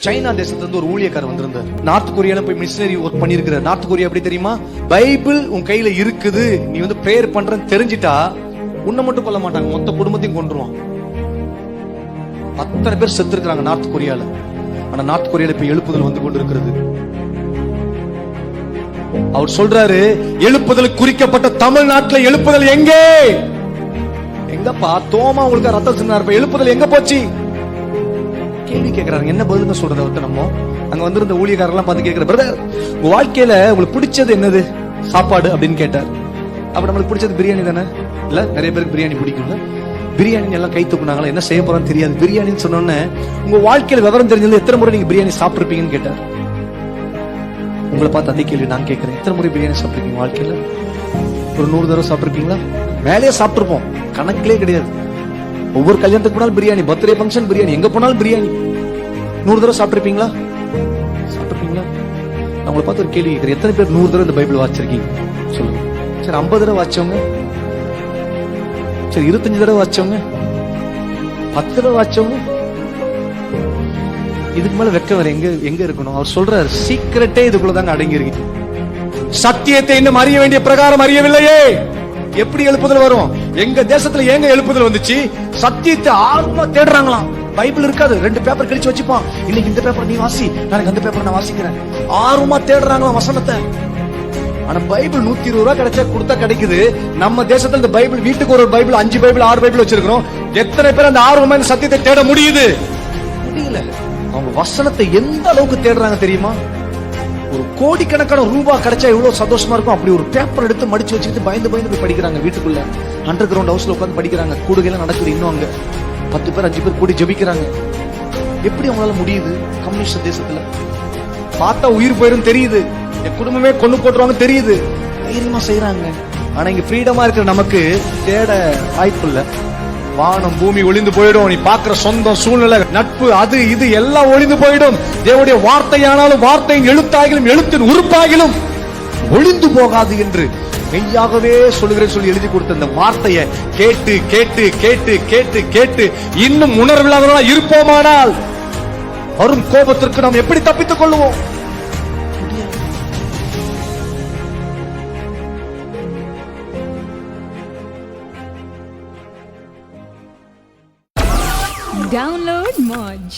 China தேசத்துல இருந்து ஒரு ஊழியக்காரர் வந்திருந்தார். நார்த் கொரியால போய் மிஷனரி ஒர்க் பண்ணிருக்கிறார். நார்த் கொரியா எப்படி தெரியுமா? பைபிள் உன் கையில இருக்குது, நீ வந்து பிரேயர் பண்றன்னு தெரிஞ்சிட்டா உன்னை மட்டும் கொல்ல மாட்டாங்க, மொத்த குடும்பத்தையும் கொன்றுவான். அத்தனை பேர் செத்து இருக்காங்க நார்த் கொரியால. ஆனா நார்த் கொரியால இப்ப எழுப்புதல் வந்து கொண்டு இருக்கிறது. அவர் சொல்றாரு, எழுப்புதல் குறிக்கப்பட்ட தமிழ்நாட்டுல எழுப்புதல் எங்கே? எங்கப்பா தோமா உங்களுக்கு ரத்தம் சின்னார், எழுப்புதல் எங்க போச்சு? கேள்வி கேட்கறாங்க. என்ன பதில் சொல்றது அவர்கிட்ட? நம்ம அங்க வந்திருந்த ஊழியக்காரெல்லாம் பார்த்து கேட்கிற, பிரதர் உங்க வாழ்க்கையில உங்களுக்கு பிடிச்சது என்னது சாப்பாடு அப்படின்னு கேட்டார். அப்ப நம்மளுக்கு பிடிச்சது பிரியாணி தானே? இல்ல நிறைய பேருக்கு பிரியாணி பிடிக்கும்ல. பிரியாணி எல்லாம் கை தூக்குனாங்களா, என்ன செய்ய போறான்னு தெரியாது. பிரியாணின்னு சொன்னோன்னே உங்க வாழ்க்கையில விவரம் தெரிஞ்சது எத்தனை முறை நீங்க பிரியாணி சாப்பிட்டுருப்பீங்கன்னு கேட்டார். உங்களை பார்த்து அதே கேள்வி நான் கேட்கிறேன். எத்தனை முறை பிரியாணி சாப்பிட்டுருக்கீங்க வாழ்க்கையில? ஒரு 100 தடவை சாப்பிட்டுருக்கீங்களா? மேலேயே சாப்பிட்டுருப்போம், கணக்கிலே கிடையாது. ஒவ்வொரு கல்யாணத்துக்கு போனாலும் பிரியாணி, பர்த்டே ஃபங்க்ஷன் பிரியாணி, எங்க போனாலும் பிரியாணி. 100 தடவை சாப்பிட்டுருப்பீங்களா? சாப்பிட்டுருப்பீங்களா? நான் உங்களை பார்த்து ஒரு கேள்வி கேட்கிறேன். எத்தனை பேர் 100 தடவை இந்த பைபிள் வாசிச்சிருக்கீங்க சொல்லுங்க. சரி 50 தடவை வாச்சவங்க, சரி 25 தடவை வாச்சவங்க, 10 தடவை வாச்சவங்க, இதுக்கு மேல வெக்க வர எங்க இருக்கணும்? அவர் சொல்றாரு, சீக்கிரட்டே இதுக்குள்ளதாங்க அடங்கி இருக்கு. சத்தியத்தை இன்னும் அறிய வேண்டிய பிரகாரம் அறியவில்லையே. எப்படி எழுப்புதல் வரும்? எங்க தேசத்துல எங்க எழுப்புதல் வந்துச்சு? சத்தியத்தை ஆர்வமா தேடுறாங்களாம். பைபிள் இருக்காது, 2 பேப்பர் கிழிச்சு வச்சுப்பான். இன்னைக்கு இந்த பேப்பர் நீ வாசி, நாளைக்கு அந்த பேப்பர் நான் வாசிக்கிறேன். ஆர்வமா தேடுறாங்களாம் வசனத்தை. ஆனா பைபிள் 120 ரூபாய் கிடைச்சா கொடுத்தா கிடைக்குது. நம்ம தேசத்துல இந்த பைபிள், வீட்டுக்கு ஒரு பைபிள், 5 பைபிள் 6 பைபிள் வச்சிருக்கிறோம். எத்தனை பேர் அந்த ஆர்வமா இந்த சத்தியத்தை தேட முடியுது? முடியல. அவங்க வசனத்தை எந்த அளவுக்கு தேடுறாங்க தெரியுமா? ஒரு கோடிக்கணக்கான ரூபாய் கிடைச்சா எவ்வளவு சந்தோஷமா இருக்கும். அப்படி ஒரு பேப்பர் எடுத்து மடிச்சு வச்சுக்கிட்டு பயந்து பயந்து போய் படிக்கிறாங்க. வீட்டுக்குள்ள அண்டர் கிரவுண்ட் ஹவுஸ்ல உட்காந்து படிக்கிறாங்க. கூடுகையில நடக்குது. இன்னும் அங்க 10 பேர் 5 பேர் கூடி ஜெபிக்கிறாங்க. எப்படி அவங்களால முடியுது? கம்யூனிஸ்ட் தேசத்துல பார்த்தா உயிர் போயிரும் தெரியுது, என் குடும்பமே கொண்டு போட்டுருவாங்க தெரியுது, தைரியமா செய்யறாங்க. ஆனா இங்க ஃப்ரீடமா இருக்கிற நமக்கு தேட வாய்ப்பு இல்ல. வானம் பூமி ஒளிந்து போயிடும். நீ பாக்குற சொந்தம், சூழ்நிலை, நட்பு, அது இது எல்லாம் ஒளிந்து போயிடும். தேவனுடைய வார்த்தையானாலும் வார்த்தையின் எழுத்தாகிலும் எழுத்தின் உறுப்பாகிலும் ஒளிந்து போகாது என்று மெய்யாகவே சொல்லுகிறேன் சொல்லி எழுதி கொடுத்த இந்த வார்த்தையை கேட்டு கேட்டு கேட்டு கேட்டு கேட்டு இன்னும் உணர்வில்லாதவர்களா இருப்போமானால் வரும் கோபத்திற்கு நாம் எப்படி தப்பித்துக் கொள்வோம்? Download Moj.